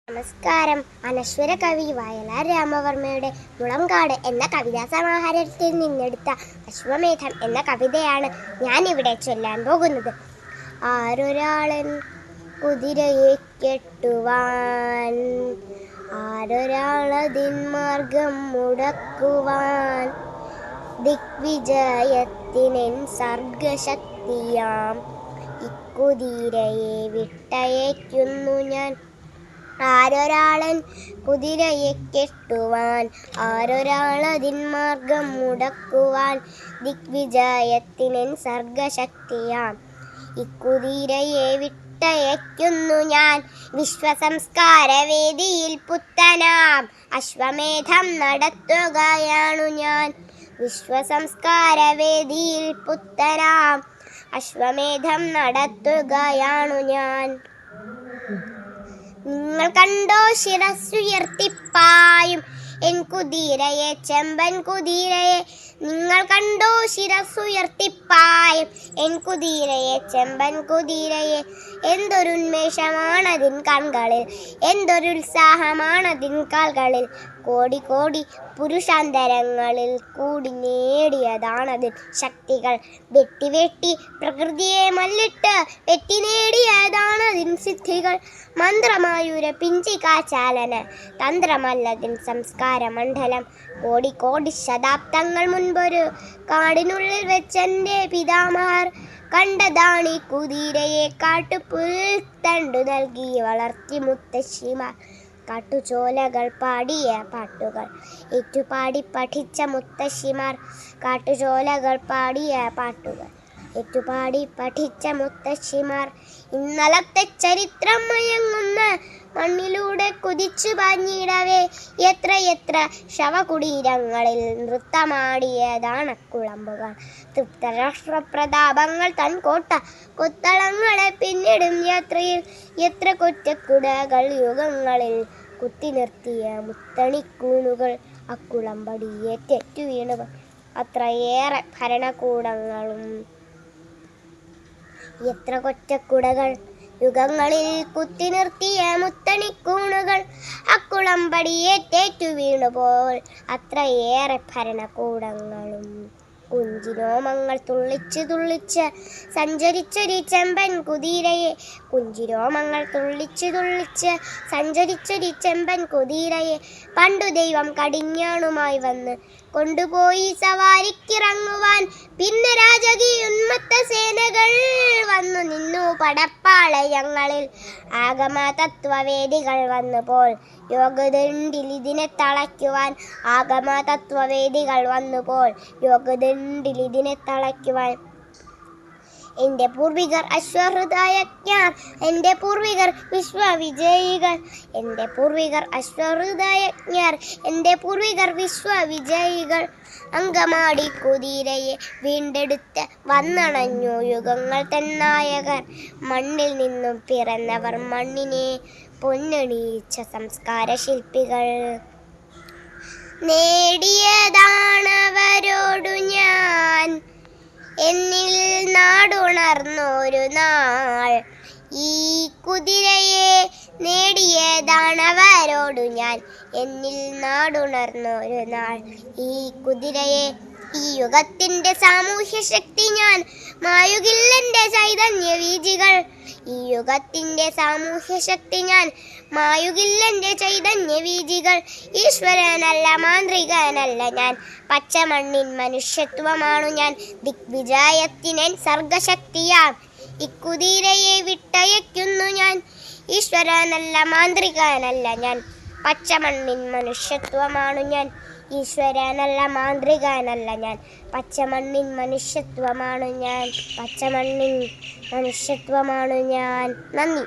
നമസ്കാരം. അനശ്വര കവി വയലാർ രാമവർമ്മയുടെ മുളംകാട് എന്ന കവിതാ സമാഹാരത്തിൽ നിന്നെടുത്ത അശ്വമേധം എന്ന കവിതയാണ് ഞാൻ ഇവിടെ ചൊല്ലാൻ പോകുന്നത്. ആരൊരാളൻ കുതിരയെ കെട്ടുവാൻ, ആരൊരാളതിൻ മാർഗം മുടക്കുവാൻ, ദിഗ്വിജയത്തിനെൻ സർഗശക്തിയാം ഇക്കുതിരയെ വിട്ടയയ്ക്കുന്നു ഞാൻ. ആരൊരാളൻ കുതിരയെ കെട്ടുവാൻ, ആരൊരാളതിൻ മാർഗം മുടക്കുവാൻ, ദിഗ്വിജയത്തിനെൻ സർഗശക്തിയാം ഇക്കുതിരയെ വിട്ടയയ്ക്കുന്നു ഞാൻ. വിശ്വസംസ്കാര വേദിയിൽ പുത്തനാം അശ്വമേധം നടത്തുകയാണു ഞാൻ. വിശ്വസംസ്കാര വേദിയിൽ പുത്തനാം അശ്വമേധം നടത്തുകയാണു ഞാൻ. നിങ്ങൾ കണ്ടോ ശിരസ്സുയർത്തിപ്പായും എൻ കുതിരയെ, ചെമ്പൻ കുതിരയെ. നിങ്ങൾ കണ്ടോ ശിരസ്സുയർത്തിപ്പായും എൻ കുതിരയെ, ചെമ്പൻ കുതിരയെ. എന്തൊരുന്മേഷമാണതിൻ കൺകളിൽ, എന്തൊരുത്സാഹമാണതിൻ കാൽകളിൽ. കോടി കോടി പുരുഷാന്തരങ്ങളിൽ കൂടി നേടിയതാണതിൻ ശക്തികൾ. വെട്ടി വെട്ടി പ്രകൃതിയെ മല്ലിട്ട് വെട്ടി നേടിയതാണതിൻ സിദ്ധികൾ. മന്ത്രമായൂര പിഞ്ചികാചാലന തന്ത്രമല്ലതിൻ സംസ്കാര മണ്ഡലം. കോടി കോടി ശതാബ്ദങ്ങൾ മുൻപൊരു കാടിനുള്ളിൽ വെച്ചെൻ്റെ പിതാമഹർ കണ്ടതാണീ കുതിരയെ. കാട്ടുപുൽത്തണ്ടു നൽകി വളർത്തി മുത്തശ്ശിമാർ, കാട്ടുചോലകൾ പാടിയ പാട്ടുകൾ ഏറ്റുപാടി പഠിച്ച മുത്തശ്ശിമാർ. കാട്ടുചോലകൾ പാടിയ പാട്ടുകൾ ഏറ്റുപാടി പഠിച്ച മുത്തശ്ശിമാർ. ഇന്നലത്തെ ചരിത്രം മയങ്ങുന്ന മണ്ണിലൂടെ കുതിച്ചു പാഞ്ഞിടവേ എത്ര എത്ര ശവകുടീരങ്ങളിൽ നൃത്തമാടിയതാണക്കുളമ്പുകൾ. തൃപ്തരാഷ്ട്രപ്രതാപങ്ങൾ തൻ കോട്ട കൊത്തളങ്ങളെ പിന്നിടും യാത്രയിൽ എത്ര കൊറ്റക്കുടകൾ യുഗങ്ങളിൽ കുത്തി നിർത്തിയ മുത്തണിക്കൂണുകൾ. അക്കുളമ്പടിയേറ്റു വീണുകൾ അത്രയേറെ ഭരണകൂടങ്ങളും എത്ര കൊറ്റക്കുടകൾ യുഗങ്ങളിൽ കുത്തി നിർത്തിയ മുത്തണിക്കൂണുകൾ. അക്കുളമ്പടിയേറ്റു വീണുപോൽ അത്രയേറെ ഭരണകൂടങ്ങളും. കുഞ്ചിരോമങ്ങൾ തുള്ളിച്ച് തുള്ളിച്ച് സഞ്ചരിച്ചൊരു ചെമ്പൻ കുതിരയെ, കുഞ്ചിരോമങ്ങൾ തുള്ളിച്ച് തുള്ളിച്ച് സഞ്ചരിച്ചൊരു ചെമ്പൻ കുതിരയെ. പണ്ടു ദൈവം കടിഞ്ഞാണുമായി വന്ന് കൊണ്ടുപോയി സവാരിക്കിറങ്ങുവാൻ. പിന്നെ രാജകീയോന്മത്ത സേനകൾ വന്നു നിന്നു പടപ്പാളയങ്ങളിൽ. ആഗമ തത്വവേദികൾ വന്നുപോൽ യോഗദണ്ഡിൽ ഇതിനെ തളയ്ക്കുവാൻ. ആഗമ തത്വവേദികൾ വന്നുപോൽ യോഗദണ്ഡിൽ ഇതിനെ തളയ്ക്കുവാൻ. എൻ്റെ പൂർവികർ അശ്വഹൃദയജ്ഞർ, എൻ്റെ പൂർവികർ വിശ്വവിജയികൾ. എൻ്റെ പൂർവികർ അശ്വഹൃദയജ്ഞർ, എൻ്റെ പൂർവികർ വിശ്വവിജയികൾ. അങ്കമാടി കുതിരയെ വീണ്ടെടുത്ത് വന്നണഞ്ഞു യുഗങ്ങൾ തന്നായകർ. മണ്ണിൽ നിന്നും പിറന്നവർ, മണ്ണിനെ പൊന്നണിയിച്ച സംസ്കാര ശില്പികൾ. നേടിയതാണവരോടു ഞാൻ എന്നിൽ നാടുണർന്നൊരു നാൾ. ഈ കുതിരയെ നേടിയതാണവരോടു ഞാൻ എന്നിൽ നാടുണർന്നൊരു നാൾ. ഈ കുതിരയെ, ഈ യുഗത്തിൻ്റെ സാമൂഹ്യ ശക്തി ഞാൻ മായുകില്ലെൻ്റെ ചൈതന്യ വീജികൾ. ഈ യുഗത്തിൻ്റെ സാമൂഹ്യ ശക്തി ഞാൻ മായുകില്ലെൻ്റെ ചൈതന്യ വീജികൾ. ഈശ്വരനല്ല, മാന്ത്രികനല്ല ഞാൻ, പച്ചമണ്ണിൻ മനുഷ്യത്വമാണു ഞാൻ. ദിഗ്വിജയത്തിനെൻ സർഗശക്തിയാം ഇക്കുതിരയെ വിട്ടയയ്ക്കുന്നു ഞാൻ. ഈശ്വരനല്ല, മാന്ത്രികനല്ല ഞാൻ, പച്ചമണ്ണിൻ മനുഷ്യത്വമാണു ഞാൻ. ഈശ്വരനല്ല, മാന്ത്രികനല്ല ഞാൻ, പച്ചമണ്ണിൻ മനുഷ്യത്വമാണു ഞാൻ. പച്ചമണ്ണിൻ മനുഷ്യത്വമാണു ഞാൻ. നന്ദി.